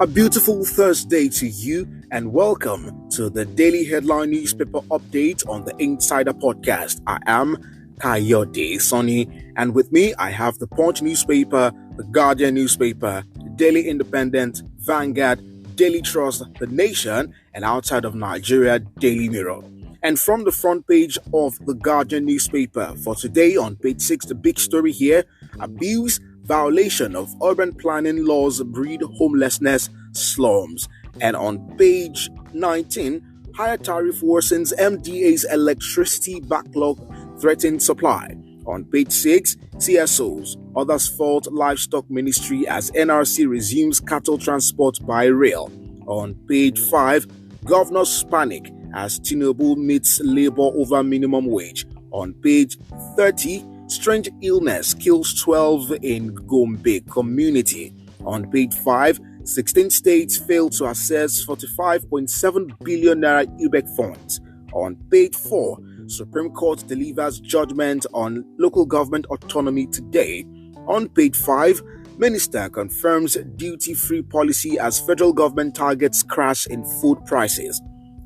A beautiful Thursday to you, and welcome to the daily headline newspaper update on the Insider Podcast. I am Kayode Sonny, and with me I have the Punch newspaper, the Guardian newspaper, the Daily Independent, Vanguard, Daily Trust, The Nation, and outside of Nigeria, Daily Mirror. And from the front page of the Guardian newspaper for today on page 6, the big story here: abuse, violation of urban planning laws breed homelessness, slums. And on page 19, higher tariff worsens MDA's electricity backlog, threatens supply. On page 6, CSOs, others fault livestock ministry as NRC resumes cattle transport by rail. On page 5, governors panic as Tinubu meets labor over minimum wage. On page 30, strange illness kills 12 in Gombe community. On page 5, 16 states fail to assess 45.7 billion naira UBEC funds. On page 4, Supreme Court delivers judgment on local government autonomy today. On page 5, Minister confirms duty-free policy as federal government targets crash in food prices.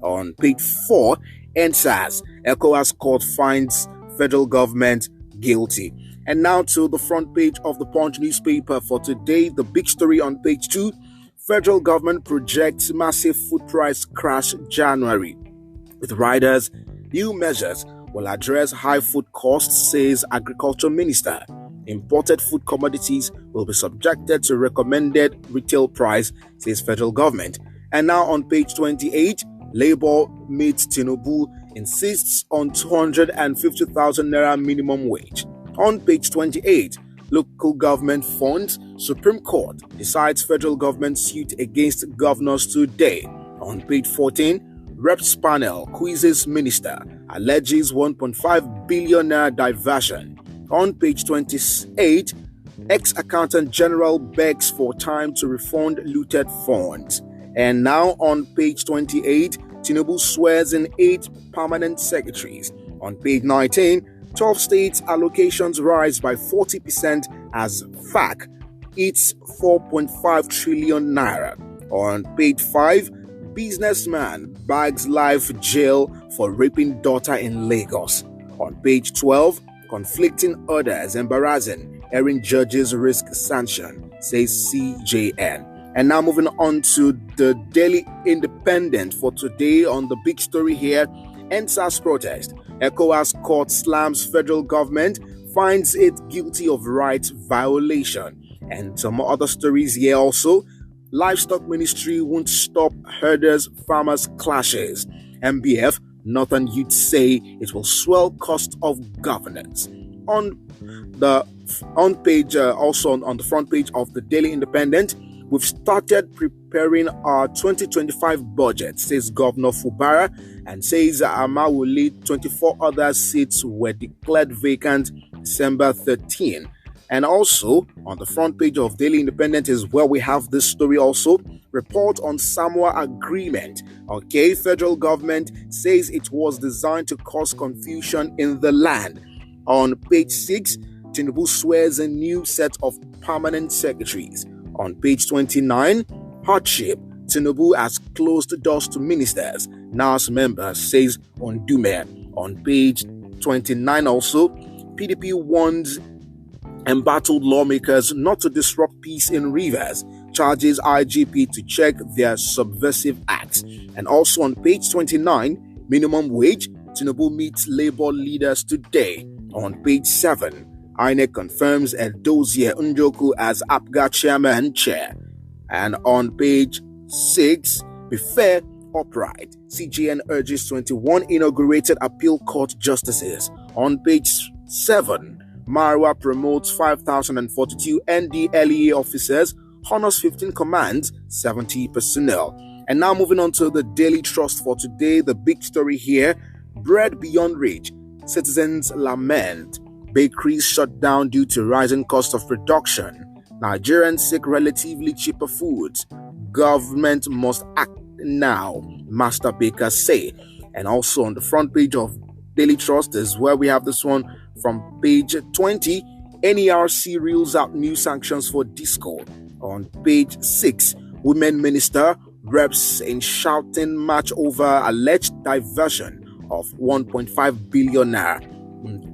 On page 4, NSAS, ECOWAS court finds federal government guilty. And now to the front page of the Punch newspaper for today, the big story on page 2, federal government projects massive food price crash January. With riders, new measures will address high food costs, says Agriculture Minister. Imported food commodities will be subjected to recommended retail price, says federal government. And now on page 28, Labour meets Tinubu, insists on 250,000 naira minimum wage. On page 28, local government funds, Supreme Court decides federal government suit against governors today. On page 14, Reps panel quizzes minister, alleges 1.5 billion naira diversion. On page 28, ex-accountant general begs for time to refund looted funds. And now on page 28, Tinubu swears in 8 permanent secretaries. On page 19, 12 states allocations rise by 40% as FAC eats 4.5 trillion naira. On page 5, businessman bags life jail for raping daughter in Lagos. On page 12, conflicting orders embarrassing, erring judges risk sanction, says CJN. And now moving on to the Daily Independent for today on the big story here, NSAS protest. ECOWAS court slams federal government, finds it guilty of rights violation. And some other stories here also. Livestock ministry won't stop herders farmers clashes. MBF, Northern youth say it will swell cost of governance. On the front page of the Daily Independent, we've started preparing our 2025 budget, says Governor Fubara, and says Amawule 24 other seats were declared vacant December 13. And also, on the front page of Daily Independent is where we have this story also. Report on Samoa agreement. Okay, federal government says it was designed to cause confusion in the land. On page 6, Tinubu swears a new set of permanent secretaries. On page 29, hardship. Tinubu has closed doors to ministers. NAS member says Ondume. On page 29 also, PDP warns embattled lawmakers not to disrupt peace in Rivers, charges IGP to check their subversive acts. And also on page 29, minimum wage. Tinubu meets labor leaders today. On page 7, INEC confirms Edozie Njoku as APGA chairman chair. And on page 6, be fair, upright. CGN urges 21 inaugurated appeal court justices. On page 7, Marwa promotes 5,042 NDLEA officers, honors 15 commands, 70 personnel. And now moving on to the Daily Trust for today, the big story here, bread beyond reach. Citizens lament. Bakeries shut down due to rising cost of production. Nigerians seek relatively cheaper foods. Government must act now, master bakers say. And also on the front page of Daily Trust is where we have this one from page 20. NERC reels out new sanctions for Discord. On page 6, Women minister reps in shouting match over alleged diversion of 1.5 billion naira.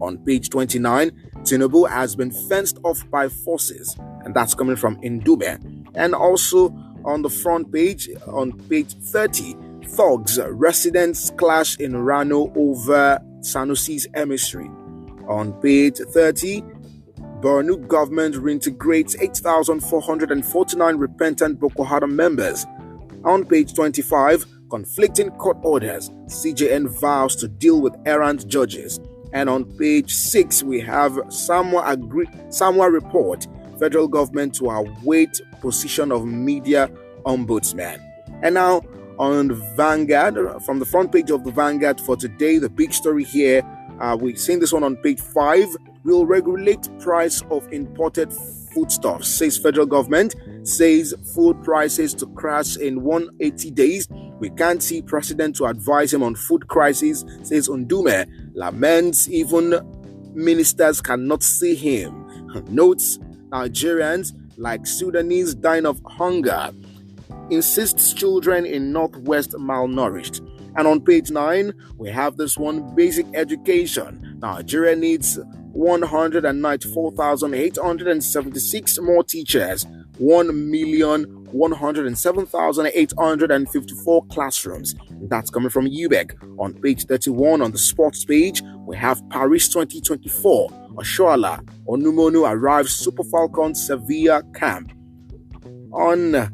On page 29, Tinubu has been fenced off by forces, and that's coming from Indume. And also on the front page, on page 30, thugs, residents clash in Rano over Sanusi's emissary. On page 30, Borno government reintegrates 8,449 repentant Boko Haram members. On page 25, conflicting court orders, CJN vows to deal with errant judges. And on page 6, we have Samwa report, federal government to await position of media ombudsman. And now on Vanguard, from the front page of the Vanguard for today, the big story here, we've seen this one on page 5, will regulate price of imported foodstuffs, says federal government, says food prices to crash in 180 days. We can't see precedent to advise him on food crisis, says Undume. Laments even ministers cannot see him. Notes Nigerians like Sudanese dying of hunger. Insists children in Northwest malnourished. And on page 9, we have this one, basic education. Nigeria needs 194,876 more teachers, 1,107,854 classrooms. That's coming from UBEC. On page 31, on the sports page, we have Paris 2024. Oshoala Onumonu arrives Super Falcons Sevilla camp. On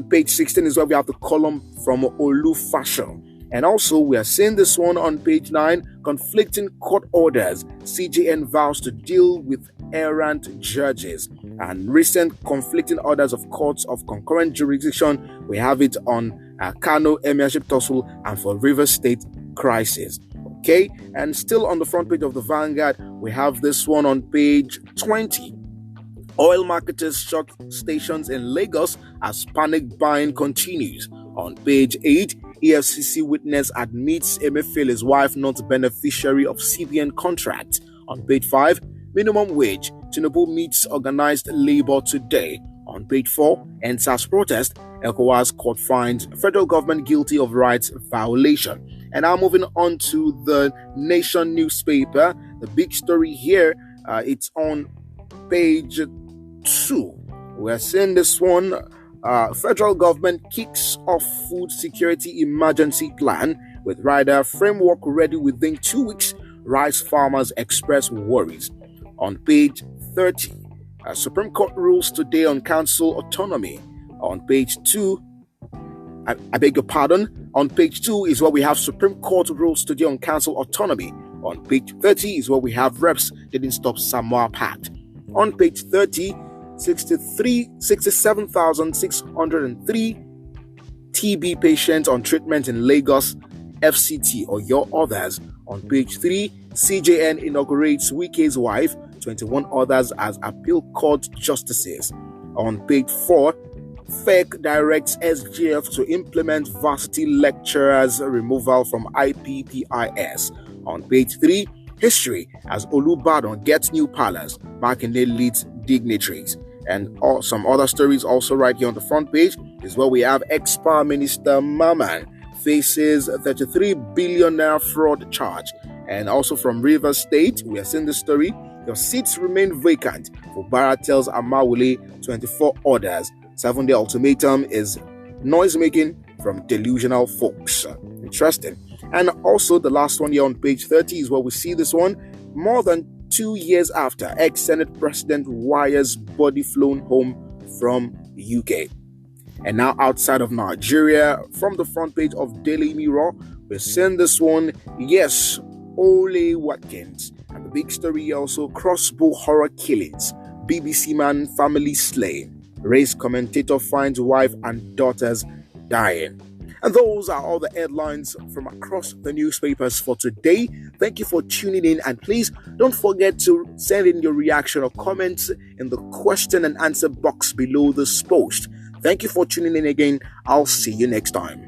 page 16 is where we have the column from Olu Fashion. And also, we are seeing this one on page 9, conflicting court orders. CJN vows to deal with errant judges. And recent conflicting orders of courts of concurrent jurisdiction, we have it on Kano Emirship tussle and for Rivers State crisis. Okay, and still on the front page of the Vanguard, we have this one on page 20. Oil marketers shut stations in Lagos as panic buying continues. On page 8, EFCC witness admits Emefiele's wife not beneficiary of CBN contract. On page 5, minimum wage, Tinubu meets organized labor today. On page 4, EndSARS protest, ECOWAS court finds federal government guilty of rights violation. And now moving on to the Nation newspaper, the big story here, it's on page 2. We're seeing this one. Federal government kicks off food security emergency plan with rider framework ready within 2 weeks. Rice farmers express worries. On page 30, Supreme Court rules today on council autonomy. On page 2, I beg your pardon. On page 2 is where we have Supreme Court rules today on council autonomy. On page 30 is where we have reps didn't stop Samoa Pact. On page 30, 67,603 TB patients on treatment in Lagos, FCT or your others. On page 3, CJN inaugurates Wike's wife, 21 others as appeal court justices. On page 4, FEC directs SGF to implement varsity lecturers' removal from IPPIS. On page 3, history as Olubadan gets new palace, Makinde leads dignitaries. And some other stories also right here on the front page is where we have ex-Power Minister Maman faces 33 billion naira fraud charge. And also from Rivers State, we are seeing the story. Your seats remain vacant. Fubara tells Amawule 24 orders. 7-day ultimatum is noise-making from delusional folks. Interesting. And also the last one here on page 30 is where we see this one. More than 2 years after, ex-Senate President wires body flown home from UK. And now outside of Nigeria, from the front page of Daily Mirror, we're seeing this one. Yes, Ole Watkins. And the big story also, crossbow horror killings. BBC man family slain. Race commentator finds wife and daughters dying. And those are all the headlines from across the newspapers for today. Thank you for tuning in, and please don't forget to send in your reaction or comments in the question and answer box below this post. Thank you for tuning in again. I'll see you next time.